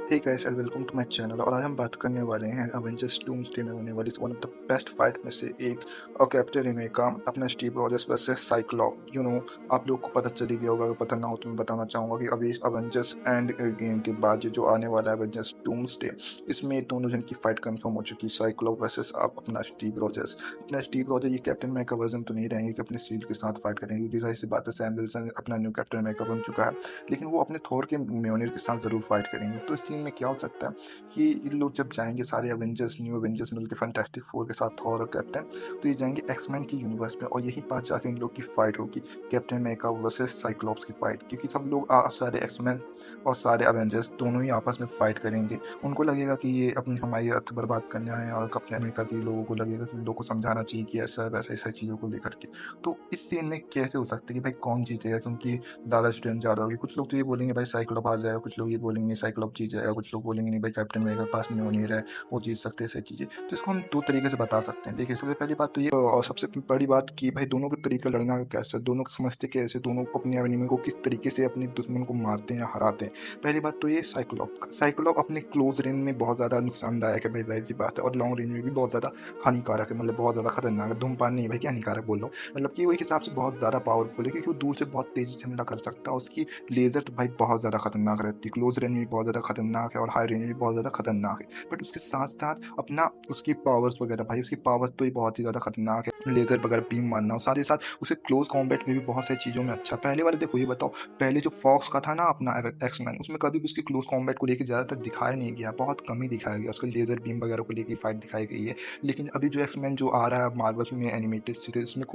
Hey guys and welcome to my channel. और आज हम बात करने वाले हैं अवेंजर्स डूम्सडे में होने वाली one of the best fight में से एक और कैप्टन अमेरिका अपना स्टीव रॉजर्स वर्सेस साइक्लॉप। आप लोग को पता चल ही गया होगा, अगर पता ना हो तो मैं बताना चाहूँगा कि अभी अवेंजर्स एंड गेम के बाद ये जो आने वाला है अवेंजर्स डूम्सडे, इसमें दोनों जन की फाइट कंफर्म हो चुकी है। साइक्लॉप वर्सेस आप अपना स्टीव रॉजर्स। अपना स्टीव रॉजर ये कैप्टन अमेरिका वर्जन तो नहीं रहेंगे कि अपने शील्ड के साथ फाइट करेंगे, क्योंकि जाहिर सी बात है सैम विल्सन अपना न्यू कैप्टन अमेरिका बन चुका है, लेकिन वो अपने थॉर के म्योनिर के साथ ज़रूर फाइट करेंगे। तो इस सीन में क्या हो सकता है कि इन लोग जब जाएंगे सारे एवेंजर्स, न्यू एवेंजर्स मिलकर फैंटास्टिक फोर के साथ थॉर और कैप्टन, तो ये जाएंगे एक्समैन की यूनिवर्स में और यही बात जाके इन लोग की फाइट होगी, कैप्टन अमेरिका वर्सेस साइक्लॉप्स की फाइट। क्योंकि सब लोग सारे एक्समैन और सारे एवेंजर्स दोनों ही आपस में फाइट करेंगे। उनको लगेगा कि ये अपनी हमारी अर्थ बर्बाद करने आए हैं, और कैप्टन अमेरिका के लोगों को लगेगा कि इन लोगों को समझाना चाहिए कि ऐसा वैसा ऐसा चीज़ों को लेकर के। तो इस सीन में कैसे हो सकता है कि भाई कौन जीतेगा, क्योंकि ज़्यादा स्ट्रेंथ ज़्यादा होगी। कुछ लोग तो ये बोलेंगे भाई साइक्लोप हार जाएगा, कुछ लोग ये बोलेंगे साइक्लोप जीत जाएगा, कुछ लोग बोलेंगे नहीं भाई कैप्टन अमेरिका के पास म्योनिर है, वो जीत सकते हैं, ऐसी चीज़ें। तो इसको हम दो तरीके से बता सकते हैं। देखिए, सबसे पहली बात तो ये, और सबसे बड़ी बात कि भाई दोनों के तरीका लड़ना का कैसा, दोनों को समझते कैसे, दोनों अपने एनिमी को किस तरीके से अपने दुश्मन को मारते हैं या हराते हैं। पहली बात तो ये साइक्लोप अपने क्लोज रेंज में बहुत ज़्यादा नुकसानदायक है भाई, जाहिर सी बात है, और लॉन्ग रेंज में भी बहुत ज़्यादा हानिकारक है, मतलब बहुत ज़्यादा खतरनाक है। धूमपान नहीं भाई, क्या हानिकारक बोल रहा हूँ, मतलब कि वो एक हिसाब से बहुत ज़्यादा पावरफुल है, क्योंकि वो दूर से बहुत तेज़ी से हमला कर सकता है। उसकी लेज़र तो भाई बहुत ज़्यादा खतरनाक रहती है, क्लोज रेंज में भी बहुत ज़्यादा खतरनाक है और हाई रेंज में भी बहुत ज़्यादा खतरनाक है। बट उसके साथ साथ अपना उसकी पावर्स वगैरह, भाई उसकी पावर्स तो ही बहुत ही ज़्यादा खतरनाक है, लेज़र वगैरह बीम मारना, और साथ ही साथ उसे क्लोज कॉम्बैट में भी बहुत सारी चीज़ों में अच्छा। पहले वाले देखो, ये बताओ, पहले जो फॉक्स का था ना अपना एक्समैन, उसमें कभी भी उसकी क्लोज कॉम्बैट को लेकर ज़्यादातर दिखाया नहीं गया, बहुत कम ही दिखाया गया, उसके लेज़र बीम वगैरह को लेकर फाइट दिखाई गई है। लेकिन अभी जो एक्समैन जो आ रहा है मार्वल्स में एनिमेटेड सीरीज में,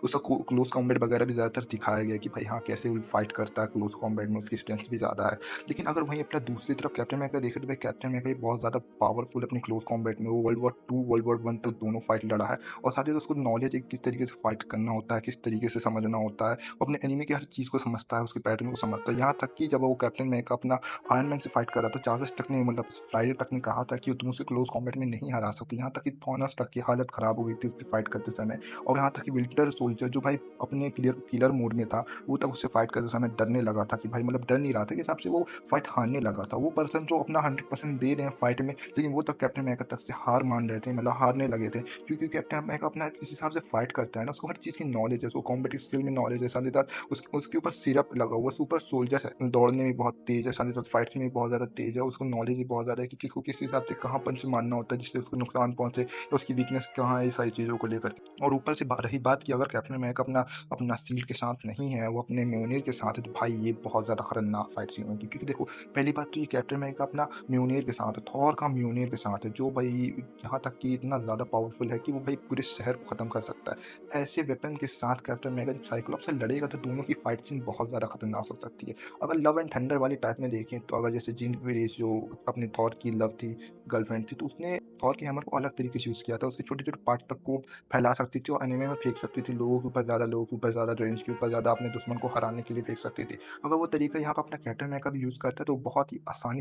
उसका क्लोज कॉम्बैट वगैरह भी ज़्यादातर दिखाया गया कि भाई हाँ कैसे वो फाइट करता है क्लोज कॉम्बैट में, उसकी स्ट्रेंथ भी ज़्यादा है। लेकिन अगर वहीं अपना दूसरी तरफ कैप्टन अमेरिका देखे तो भाई कैप्टन अमेरिका भी बहुत ज़्यादा पावरफुल अपनी क्लोज कॉम्बैट में। वो वर्ल्ड वॉर 2 वर्ल्ड वॉर 1 तक दोनों फाइट लड़ा है, और साथ ही उसको नॉलेज है किस तरीके से फाइट करना होता है, किस तरीके से समझना होता है, अपने एनिमी की हर चीज़ को समझता है, उसके पैटर्न को समझता है। यहाँ तक कि जब वो कैप्टन अमेरिका अपना आयरन मैन से फाइट कर रहा था, चार्ल्स तक ने, मतलब फ्राइडे तक ने कहा था कि तुम उसे क्लोज कॉम्बैट में नहीं हरा सकती। यहाँ तक कि थॉनस तक की हालत खराब हो गई थी उससे फाइट करते समय। और यहाँ तक कि विंटर सोल्जर जो भाई अपने किलर मोड में था, वो तक उससे फाइट करते समय डरने लगा था कि भाई, मतलब डर नहीं रहा था, के हिसाब से वो फाइट हारने लगा था। वो पर्सन जो अपना 100% दे रहे हैं फाइट में, लेकिन वो तक कैप्टन अमेरिका तक से हार मान रहे थे, मतलब हारने लगे थे, क्योंकि कैप्टन अमेरिका अपना इस हिसाब से फाइट करता है ना, उसको हर चीज़ की नॉलेज है, उसको कॉम्बैट स्किल में नॉलेज है, साथ ही साथ उसके ऊपर सिरप लगा हुआ, सुपर सोल्जर है, दौड़ने में बहुत तेज है, साथ ही साथ फाइट्स में भी बहुत ज़्यादा तेज है, उसको नॉलेज भी बहुत ज़्यादा है कि किसको किस हिसाब से कहाँ पंच मारना होता है जिससे उसको नुकसान पहुंचे, या उसकी वीकनेस कहाँ है, ये सारी चीज़ों को लेकर के। और ऊपर से रही बात कि अगर कैप्टन अमेरिका अपना अपना शील्ड के साथ नहीं है, वो अपने म्योनिर के साथ है, तो भाई ये बहुत ज़्यादा खतरनाक फाइट सीन होगी। क्योंकि देखो, पहली बात तो ये कैप्टन अमेरिका अपना म्योनिर के साथ है, थॉर का म्योनिर के साथ है, जो भाई यहाँ तक कि इतना ज़्यादा पावरफुल है कि वो भाई पूरे शहर को ख़त्म कर सकता है। ऐसे वेपन के साथ कैप्टन अमेरिका जब साइक्लॉप्स से लड़ेगा, तो दोनों की फाइट सीन बहुत ज़्यादा खतरनाक हो सकती है। अगर लव एंड थंडर वाली टाइप में देखें, तो अगर जैसे जीन ग्रेस जो अपने थॉर की लव थी, गर्लफ्रेंड थी, तो उसने थॉर के हैमर को अलग तरीके से यूज़ किया था, उसके छोटे-छोटे पार्ट तक को फैला सकती थी और एनीमे में फेंक सकती थी, लोगों के ऊपर ज़्यादा, रेंज के ऊपर ज़्यादा, अपने दुश्मन को हराने के लिए फेंक सकती थी। अगर वो तरीका यहाँ पे अपना कैप्टन अमेरिका भी यूज़ करता है, तो बहुत ही आसान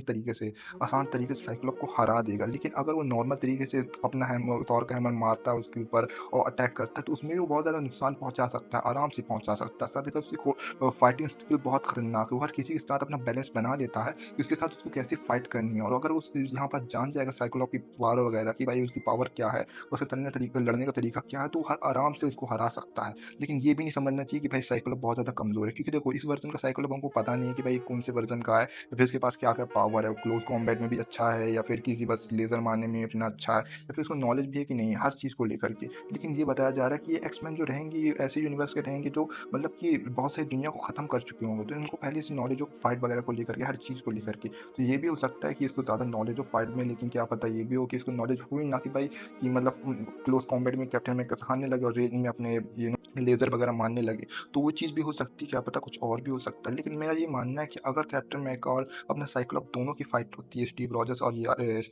तरीके से साइक्लोप को हरा देगा। लेकिन अगर वो नॉर्मल तरीके से अपना हैमर, थॉर का हैमर मारता है उसके ऊपर और अटैक करता है, तो उसमें भी वो बहुत ज़्यादा नुकसान पहुँचा सकता है, आराम से पहुँचा सकता है। साथ ही साथ उसकी फाइटिंग स्किल बहुत खतरनाक है, वो हर किसी के साथ अपना बैलेंस बना लेता है कि उसके साथ उसको कैसे फाइट करनी है। और अगर वो यहाँ पर जान जाएगा साइक्लोप की पावर वगैरह कि भाई उसकी पावर क्या है, उसके लड़ने का तरीका क्या है, तो हर आराम से उसको हरा सकता है। लेकिन ये भी नहीं समझना चाहिए कि भाई साइक्लोप बहुत ज़्यादा कमज़ोर है, क्योंकि देखो इस वर्ज़न का साइक्लोप हमको पता नहीं है कि भाई कौन से वर्ज़न का है, या फिर उसके पास क्या-क्या पावर है, वो क्लोज़ कॉम्बैट में भी अच्छा है, या फिर किसी बस लेज़र मारने में इतना अच्छा है, या फिर उसको नॉलेज भी है कि नहीं है, हर चीज़ को लेकर के। लेकिन ये बताया जा रहा है कि ये एक्स-मेन जो रहेंगे, ये ऐसे यूनिवर्स के रहेंगे जो, मतलब कि बहुत सारी दुनिया को ख़त्म कर चुके होंगे, तो इनको पहले से नॉलेज हो फाइट वगैरह को लेकर के, हर चीज़ को लेकर के। तो ये भी हो सकता है कि इसको ज़्यादा नॉलेज हो फाइट में, लेकिन क्या पता ये भी हो कि इसको नॉलेज हुई ना, कि भाई कि मतलब क्लोज़ कॉम्बैट में कैप्टन अमेरिका सिखाने लगे और रेंज में अपने लेज़र वगैरह मारने लगे। तो वो चीज़ भी हो सकती है, क्या पता कुछ और भी हो सकता है। लेकिन मेरा ये मानना है कि अगर कैप्टन अमेरिका और अपना साइक्लोप दोनों की फाइट होती है, स्टीव रॉजर्स और ये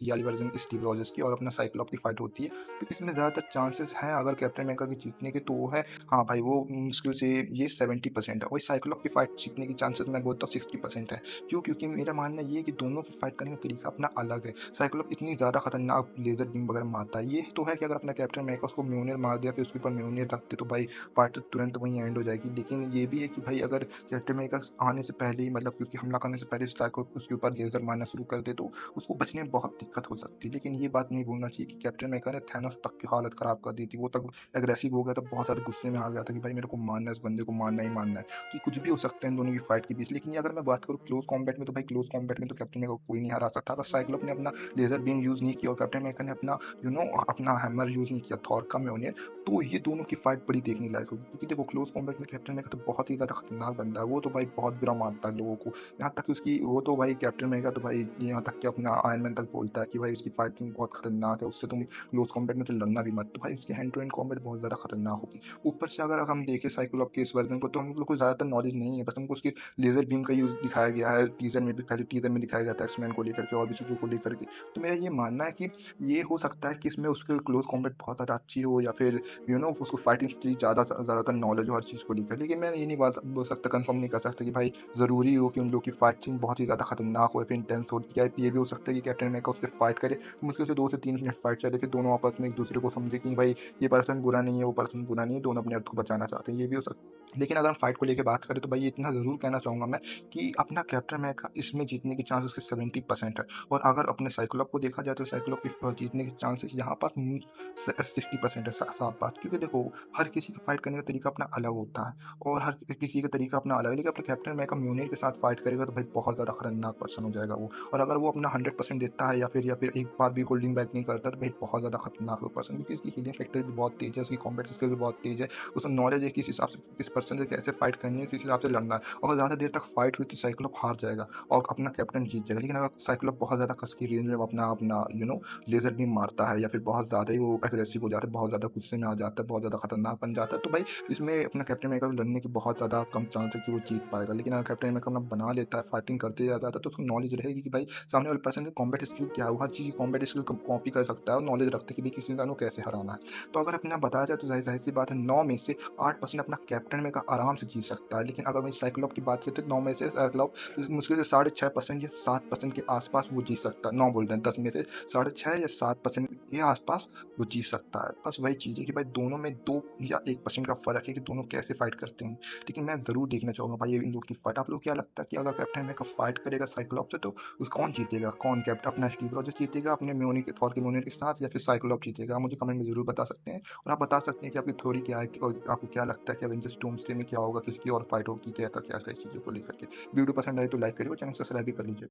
वाली वर्ज़न स्टीव रॉजर्स की और अपना साइक्लोप की फाइट होती है, तो इसमें ज़्यादातर चांसेस हैं अगर कैप्टन अमेरिका के जीतने के, तो वो है, हाँ भाई, वो मुश्किल से ये 70% है। वही साइक्लोप की फाइट जीतने की चांसेस मैं बोलता हूँ 60% है। क्यों? क्योंकि मेरा मानना ये है कि दोनों की फाइट करने का तरीका अपना अलग है। साइक्लोप इतनी ज़्यादा खतरनाक लेज़र बीम वगैरह मारता है, ये तो है कि अगर अपना कैप्टन अमेरिका उसको म्योनिर मार दिया, फिर उसके ऊपर म्योनिर रख दे, तो भाई पार्ट तुरंत वहीं एंड हो जाएगी। लेकिन ये भी है कि भाई अगर कैप्टन अमेरिका आने से पहले ही, मतलब क्योंकि हमला करने से पहले साइक्लोप उसके ऊपर लेज़र मारना शुरू कर दे तो उसको बचने में बहुत दिक्कत हो सकती है। लेकिन ये बात नहीं भूलना चाहिए कि कैप्टन अमेरिका ने थैनोस तक की हालत ख़राब कर दी थी। वो तक एग्रेसिव हो गया था, बहुत ज़्यादा गुस्से में आ गया था कि भाई मेरे को मारना है, इस बंदे को मारना ही मारना है। तो ये कुछ भी हो सकता है इन दोनों की फाइट के बीच। लेकिन ये अगर मैं बात करूँ क्लोज़ कॉम्बैट में, तो भाई क्लोज़ कॉम्बैट में तो कैप्टन अमेरिका को कोई नहीं हरा सकता। अगर साइक्लोप ने अपना लेज़र बीम यूज़ नहीं किया और कैप्टन अमेरिका ने अपना अपना हैमर यूज़ नहीं किया, थॉर का म्योल्नियर, तो ये दोनों की फाइट बड़ी देखने लायक होगी। क्योंकि देखो क्लोज़ कॉम्बैट में कैप्टन अमेरिका तो बहुत ही ज़्यादा खतरनाक बंदा है। वो तो भाई बहुत बुरा मारता है लोगों को। यहाँ तक कि उसकी वो तो भाई कैप्टन अमेरिका तो भाई यहाँ तक कि अपना आयरन मैन तक बोलता है कि भाई उसकी फाइटिंग बहुत खतरनाक है, उससे तुम क्लोज़ कॉम्बैट में तो लड़ना भी मत। तो भाई उसकी हैंड टू हैंड कॉम्बैट बहुत ज़्यादा खतरनाक होगी। ऊपर से अगर हम देखें साइक्लोप के इस वर्ज़न को, तो हम लोग को ज़्यादातर नॉलेज नहीं है, बस हमको उसके लेज़र बीम का यूज़ दिखाया गया है टीज़र में भी, पहले टीज़र में दिखाया गया था एक्स-मैन को लेकर के और भी चीज़ों को लेकर के। तो मेरा ये मानना है कि ये हो सकता है कि इसमें उसके क्लोज़ कॉम्बैट बहुत ज़्यादा अच्छी हो, या फिर उसको फाइटिंग की ज़्यादातर नॉलेज हो हर चीज़ को लेकर। लेकिन मैं ये नहीं बोल सकता, कंफर्म नहीं कर सकता कि भाई ज़रूरी हो कि उन लोगों की फाइटिंग बहुत ही ज़्यादा खतरनाक हो या फिर इंटेंस हो। क्या ये भी हो सकता है कि कैप्टन अमेरिका उससे फाइट करे, तो मुश्किल से 2 से 3 मिनट फाइट चले, फिर दोनों आपस में एक-दूसरे को समझे कि भाई ये पर्सन बुरा नहीं है, वो पर्सन बुरा नहीं है, दोनों अपने अर्थ को बचाना चाहते हैं, ये भी हो सकता है। लेकिन अगर हम फाइट को लेके बात करें, तो भाई ये इतना ज़रूर कहना चाहूँगा मैं कि अपना कैप्टन अमेरिका इसमें जीतने के चांस उसके 70% है। और अगर अपने साइक्लोप को देखा जाए, तो साइक्लोप के जीतने के चांसेस यहाँ पास 60% है, साफ बात। क्योंकि देखो हर किसी का फाइट करने का तरीका अपना अलग होता है और हर किसी का तरीका अपना अलग है। लेकिन अपने कैप्टन अमेरिका म्योल्निर के साथ फाइट करेगा तो भाई बहुत ज़्यादा खतरनाक पर्सन हो जाएगा वो। और अगर वो अपना 100% देता है, या फिर एक बार भी होल्डिंग बैक नहीं करता, तो भाई बहुत ज़्यादा खतरनाक पर्सन, क्योंकि उसकी हीलिंग फैक्टर भी बहुत तेज़ है, उसकी कॉम्बैट स्किल भी बहुत तेज़ है। उसको नॉलेज है किस हिसाब से किस पर्सन से कैसे फाइट करनी है, किस हिसाब से लड़ना है। अगर ज़्यादा देर तक फाइट हुई तो साइक्लोप हार जाएगा और अपना कैप्टन जीत जाएगा। लेकिन अगर साइक्लोप बहुत ज़्यादा कस की रेंज में अपना अपना लेज़र बीम मारता है, या फिर बहुत ज़्यादा ही वो एग्रेसिव हो जाता है, बहुत ज़्यादा गुस्से में आ जाता है, बहुत ज़्यादा खतरनाक बन जाता है, तो भाई इसमें अपना कैप्टन अमेरिका को लड़ने की बहुत ज़्यादा कम चांस है कि वो जीत पाएगा। लेकिन अगर कैप्टन अमेरिका अपना बना लेता है, फाइटिंग करते जाता है, तो उसको नॉलेज रहेगी कि भाई सामने वाले पर्सन की कॉम्बैट स्किल क्या है, वो हर चीज़ की कॉम्बैट स्किल कॉपी कर सकता है और नॉलेज रखता है कि भाई किसी इंसान को कैसे हराना है। तो अगर अपना बताया जाए, तो ज़ाहिर-सी बात है 9 में से 8% अपना कैप्टन अमेरिका आराम से जीत सकता है। लेकिन अगर वहीं साइक्लोप की बात करें, तो 9 में से साइक्लोप मुश्किल से 6.5% या 7% के आस-पास वो जीत सकता है। 9 बोल रहे हैं, 10 में से 6.5 या 7% के आस-पास वो जीत सकता है। बस वही चीज़ है कि भाई दोनों में 2 या 1% का फ़र्क है कि दोनों कैसे फाइट करते हैं। लेकिन मैं ज़रूर देखना चाहूँगा भाई इन लोगों की फाइट। आप लोग को क्या लगता है कि अगर कैप्टन अमेरिका फाइट करेगा साइक्लोप से, तो कौन जीतेगा? कौन अपना स्टीव रॉजर्स जीतेगा अपने थॉर के म्योल्निर के साथ, या फिर साइक्लोप जीतेगा? आप मुझे कमेंट में ज़रूर बता सकते हैं। और आप बता सकते हैं कि आपकी थ्योरी क्या है और आपको क्या लगता है कि एवेंजर्स डूम्सडे में क्या होगा? किसकी और फाइट होगी? क्या चीज़ों को लेकर के। वीडियो पसंद आए तो लाइक करिए और चैनल सब्सक्राइब भी कर लीजिए।